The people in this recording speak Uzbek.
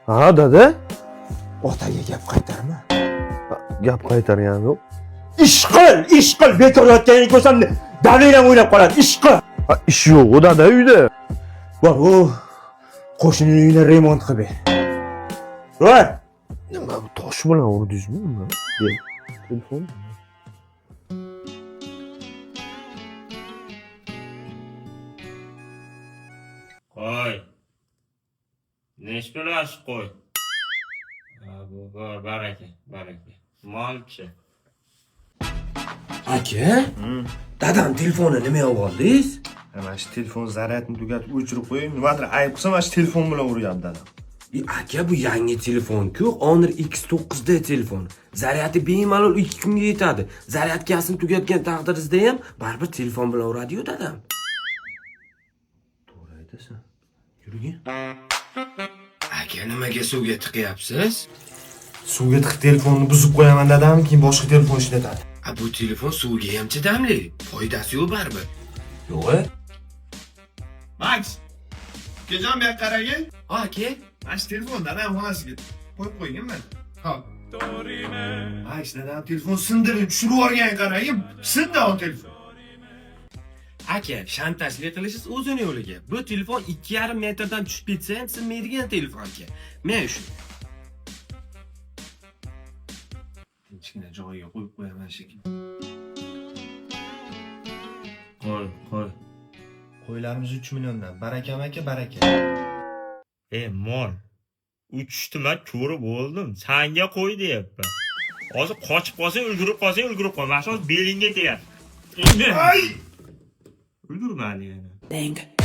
Ha, dada? Otaga gap qaytarma. Gap qaytarganim yo'q. Ish qil, bekor yotganingni ko'rsam, dadanglar o'ylab qoladi. Ish qil. Ha, ish yo'q, dada uyda. Bor, u qo'shnining uyini remont qilib ber. Voy, Nima bu tosh bilan urdingizmi nima? Telefon. Qo'y. Nechtalar qo'y. Bu baraka. Molchi. aka, dadam telefonni nima olib oldingiz? Mana shu telefon zaryadini tugatib o'chirib qo'ying. Nimadir ayb qilsa mana shu telefon bilan uryapti dadam. Aka, bu yangi telefon-ku, Honor X9D telefon. Zaryadi bemalol 2 kunga yetadi. Zaryadkasini tugatgan taqdiringizda ham baribir telefon bilan uradi-yu dadam. To'g'ri aytasan. Yuring. Aka, nimaga suvga tiqyapsiz? Suvga tiqib telefonni buzib qo'yaman dadam, keyin boshqa telefon ishlatadi. Bu telefon suvga ham chidamli. Foydasi yo'q baribir. Yo'q-a? Max, kejon bu yoqqa qaragin. Aka, Mana shu telefon dadam xonasiga qo'yib qo'yganman. Hop. Max, dadam telefon sindirib tushirib yuborgan qaragin. Sindi o telefon. Aka, shantajlik qilishingiz o'zini yo'liga. Bu telefon 2,5 metrdan tushib ketsa ham sinmaydigan telefon aka. Men shu. Kichkina joyiga qo'yib qo'yaman shekilli. Qo'y. Qo'ylarimiz 3 milliondan. Barakam aka, baraka. Mol. Uchishtima ko'rib bo'ldim. Sanga qo'y deyapman. Hozir qochib qolsang, ulgurib qol. Mana shu belingga tegadi. Ulgurmadi yana. dang.